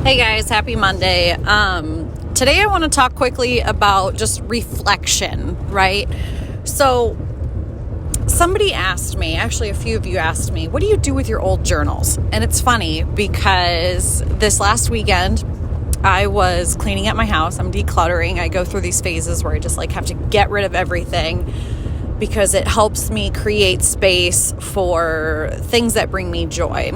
Hey guys, happy Monday. Today I want to talk quickly about just reflection, right? So somebody asked me, actually a few of you asked me, what do you do with your old journals? And it's funny because this last weekend I was cleaning at my house. I'm decluttering. I go through these phases where I just have to get rid of everything because it helps me create space for things that bring me joy.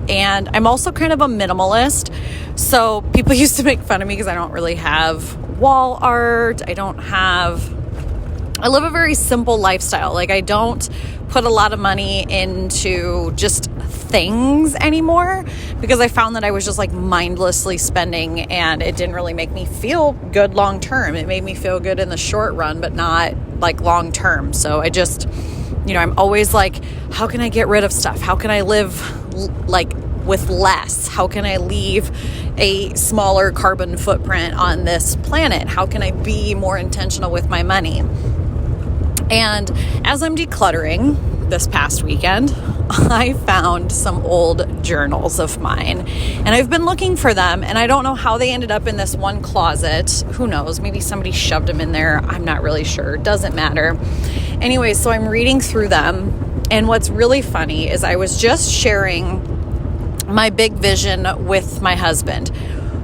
And I'm also kind of a minimalist. So people used to make fun of me because I don't really have wall art. I live a very simple lifestyle. I don't put a lot of money into just things anymore because I found that I was just mindlessly spending and it didn't really make me feel good long term. It made me feel good in the short run, but not long term. So I just, I'm always how can I get rid of stuff? How can I live with less? How can I leave a smaller carbon footprint on this planet? How can I be more intentional with my money? And as I'm decluttering this past weekend, I found some old journals of mine and I've been looking for them and I don't know how they ended up in this one closet. Who knows? Maybe somebody shoved them in there. I'm not really sure. Doesn't matter. Anyway, so I'm reading through them and what's really funny is I was just sharing my big vision with my husband,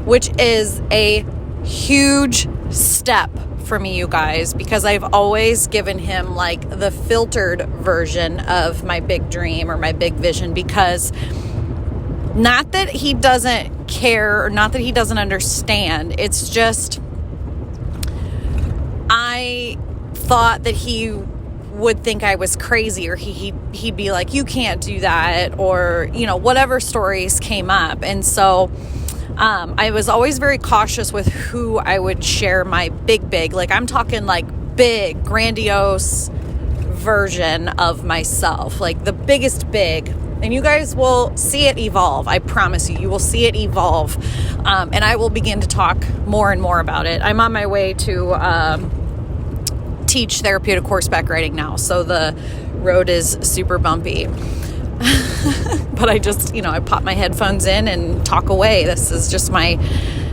which is a huge step for me, you guys, because I've always given him the filtered version of my big dream or my big vision, because not that he doesn't care or not that he doesn't understand. It's just, I thought that he would think I was crazy, or he'd be like, you can't do that, or whatever stories came up. And so I was always very cautious with who I would share my big I'm talking big grandiose version of myself, the biggest big, and you guys will see it evolve. I promise you will see it evolve, and I will begin to talk more and more about it. I'm on my way to teach therapeutic horseback riding now, so the road is super bumpy. But I just, I pop my headphones in and talk away. This is just my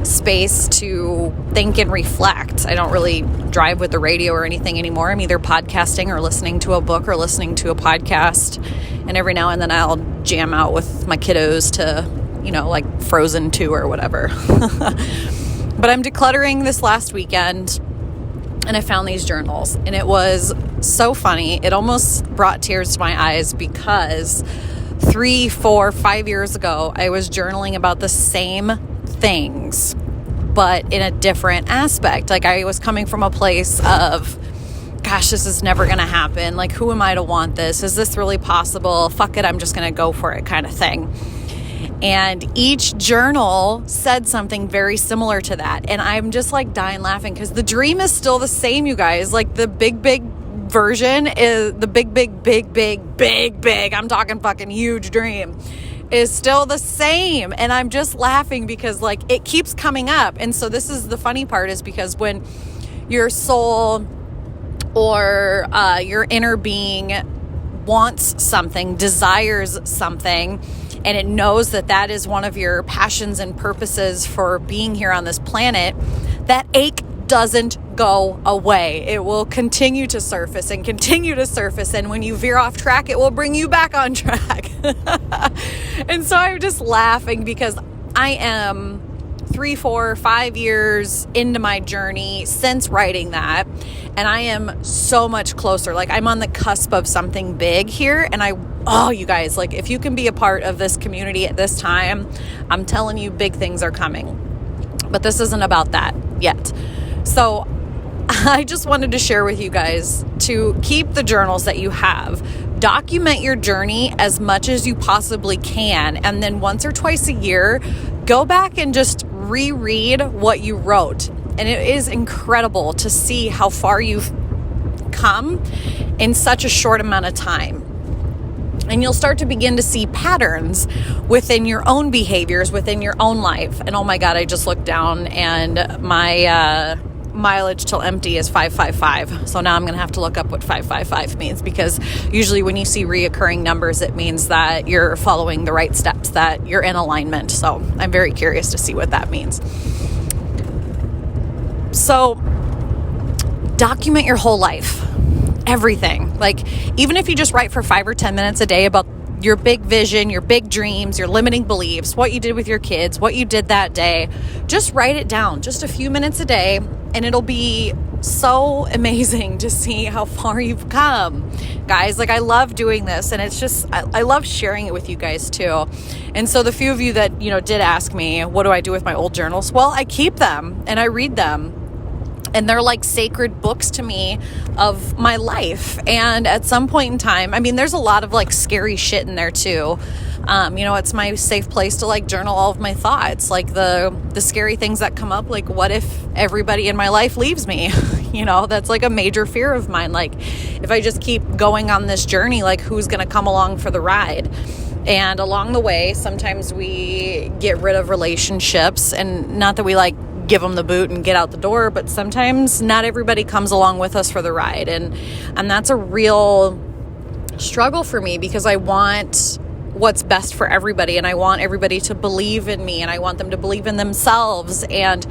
space to think and reflect. I don't really drive with the radio or anything anymore. I'm either podcasting or listening to a book or listening to a podcast, and every now and then I'll jam out with my kiddos to Frozen 2 or whatever. But I'm decluttering this last weekend and I found these journals and it was so funny. It almost brought tears to my eyes because 3, 4, 5 years ago, I was journaling about the same things, but in a different aspect. I was coming from a place of, gosh, this is never going to happen. Who am I to want this? Is this really possible? Fuck it, I'm just going to go for it kind of thing. And each journal said something very similar to that. And I'm just dying laughing because the dream is still the same, you guys. The big version is the big, I'm talking fucking huge dream is still the same. And I'm just laughing because it keeps coming up. And so this is the funny part, is because when your soul or your inner being wants something, desires something, and it knows that that is one of your passions and purposes for being here on this planet, that ache doesn't go away. It will continue to surface and continue to surface. And when you veer off track, it will bring you back on track. And so I'm just laughing because I am 3, 4, 5 years into my journey since writing that. And I am so much closer. I'm on the cusp of something big here. And you guys, if you can be a part of this community at this time, I'm telling you, big things are coming. But this isn't about that yet. So I just wanted to share with you guys to keep the journals that you have. Document your journey as much as you possibly can. And then once or twice a year, go back and just reread what you wrote. And it is incredible to see how far you've come in such a short amount of time. And you'll start to begin to see patterns within your own behaviors, within your own life. And oh my God, I just looked down and my mileage till empty is 555. So now I'm going to have to look up what 555 means, because usually when you see reoccurring numbers, it means that you're following the right steps, that you're in alignment. So I'm very curious to see what that means. So document your whole life, everything. Like, even if you just write for 5 or 10 minutes a day about your big vision, your big dreams, your limiting beliefs, what you did with your kids, what you did that day, just write it down, just a few minutes a day, and it'll be so amazing to see how far you've come, guys. Like, I love doing this, and it's just, I love sharing it with you guys too. And so the few of you that, did ask me, what do I do with my old journals? Well, I keep them and I read them. And they're like sacred books to me of my life. And at some point in time, there's a lot of like scary shit in there too. It's my safe place to like journal all of my thoughts, like the scary things that come up. Like, what if everybody in my life leaves me? That's like a major fear of mine. Like, if I just keep going on this journey, like, who's going to come along for the ride? And along the way, sometimes we get rid of relationships, and not that we like give them the boot and get out the door, but sometimes not everybody comes along with us for the ride. And that's a real struggle for me, because I want what's best for everybody, and I want everybody to believe in me, and I want them to believe in themselves. And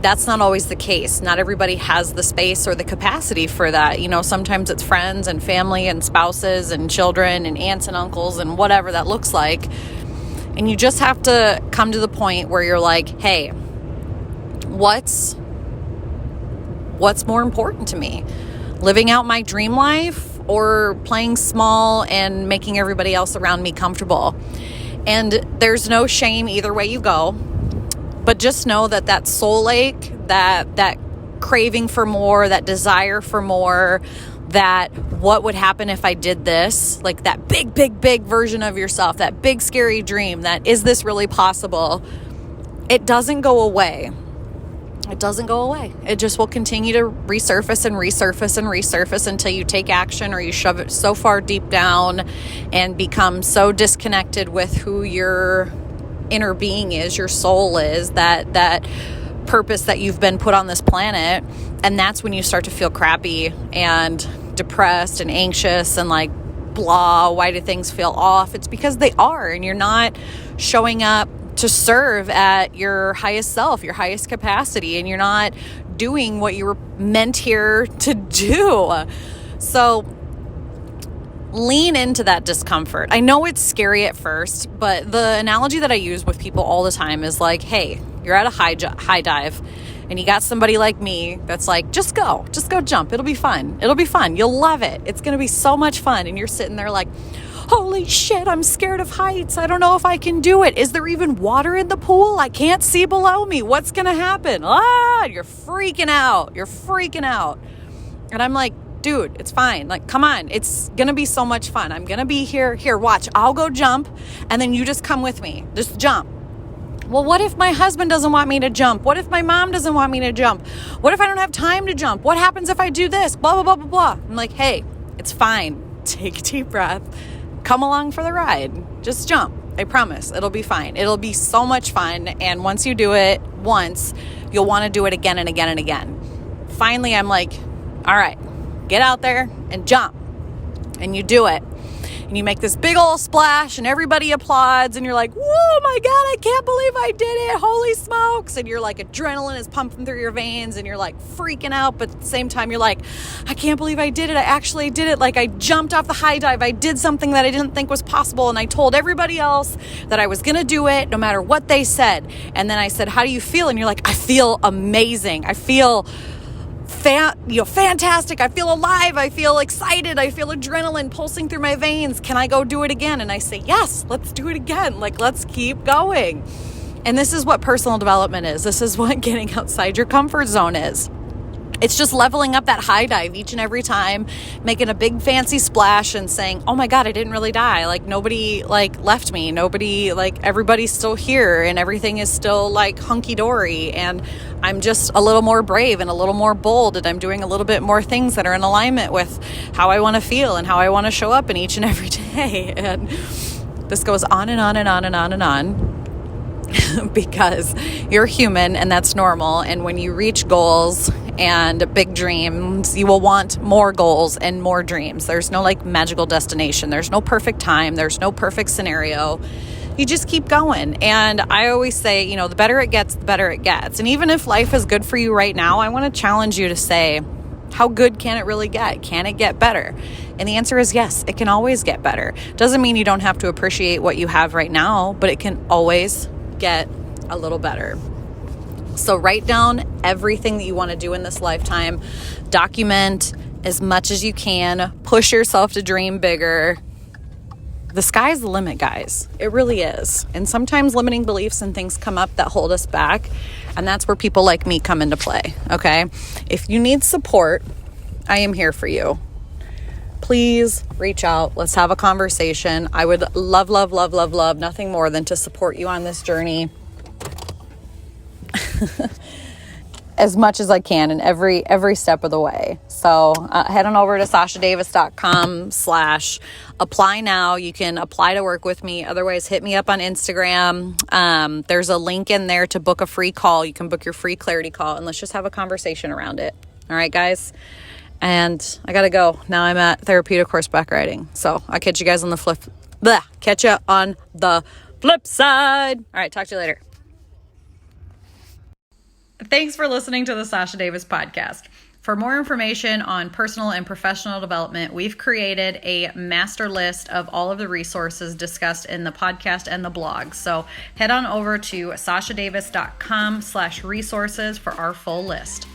that's not always the case. Not everybody has the space or the capacity for that. Sometimes it's friends and family and spouses and children and aunts and uncles and whatever that looks like. And you just have to come to the point where you're like, hey, what's more important to me? Living out my dream life, or playing small and making everybody else around me comfortable? And there's no shame either way you go, but just know that soul ache, that craving for more, that desire for more, that what would happen if I did this, like that big, big, big version of yourself, that big scary dream, that is this really possible? It doesn't go away. It doesn't go away. It just will continue to resurface and resurface and resurface until you take action, or you shove it so far deep down and become so disconnected with who your inner being is, your soul is, that purpose that you've been put on this planet. And that's when you start to feel crappy and depressed and anxious and like, blah, why do things feel off? It's because they are, and you're not showing up to serve at your highest self, your highest capacity, and you're not doing what you were meant here to do. So lean into that discomfort. I know it's scary at first, but the analogy that I use with people all the time is like, hey, you're at a high dive, and you got somebody like me that's like, just go jump. It'll be fun. You'll love it. It's going to be so much fun. And you're sitting there like, holy shit, I'm scared of heights. I don't know if I can do it. Is there even water in the pool? I can't see below me. What's going to happen? You're freaking out. And I'm like, dude, it's fine. Like, come on. It's going to be so much fun. I'm going to be here. Here, watch. I'll go jump, and then you just come with me. Just jump. Well, what if my husband doesn't want me to jump? What if my mom doesn't want me to jump? What if I don't have time to jump? What happens if I do this? Blah, blah, blah, blah, blah. I'm like, hey, it's fine. Take a deep breath. Come along for the ride. Just jump. I promise. It'll be fine. It'll be so much fun. And once you do it once, you'll want to do it again and again and again. Finally, I'm like, all right, get out there and jump. And you do it. And you make this big old splash, and everybody applauds, and you're like, whoa, my God, I can't believe I did it. Holy smokes. And you're like, adrenaline is pumping through your veins, and you're like freaking out. But at the same time, you're like, I can't believe I did it. I actually did it. Like, I jumped off the high dive. I did something that I didn't think was possible. And I told everybody else that I was going to do it no matter what they said. And then I said, how do you feel? And you're like, I feel amazing. I feel fantastic. I feel alive. I feel excited. I feel adrenaline pulsing through my veins. Can I go do it again? And I say, yes, let's do it again. Like, let's keep going. And this is what personal development is. This is what getting outside your comfort zone is. It's just leveling up that high dive each and every time, making a big fancy splash and saying, oh my God, I didn't really die. Like, nobody left me. Nobody, everybody's still here, and everything is still hunky-dory. And I'm just a little more brave and a little more bold, and I'm doing a little bit more things that are in alignment with how I want to feel and how I want to show up in each and every day. And this goes on and on and on and on and on. Because you're human, and that's normal. And when you reach goals and big dreams. You will want more goals and more dreams. There's no like magical destination. There's no perfect time. There's no perfect scenario. You just keep going. And I always say, you know, the better it gets, the better it gets. And even if life is good for you right now, I want to challenge you to say, how good can it really get? Can it get better? And the answer is yes, it can always get better. Doesn't mean you don't have to appreciate what you have right now, but it can always get a little better. So write down everything that you want to do in this lifetime. Document as much as you can. Push yourself to dream bigger. The sky's the limit, guys. It really is. And sometimes limiting beliefs and things come up that hold us back. And that's where people like me come into play, okay? If you need support, I am here for you. Please reach out. Let's have a conversation. I would love nothing more than to support you on this journey as much as I can in every step of the way. So head on over to sashadavis.com/apply now. You can apply to work with me. Otherwise, hit me up on Instagram. There's a link in there to book a free call. You can book your free clarity call, and let's just have a conversation around it. All right, guys? And I got to go. Now I'm at therapeutic horseback riding. So I'll catch you guys on the catch you on the flip side. All right, talk to you later. Thanks for listening to the Sasha Davis podcast. For more information on personal and professional development, we've created a master list of all of the resources discussed in the podcast and the blog. So head on over to sashadavis.com/resources for our full list.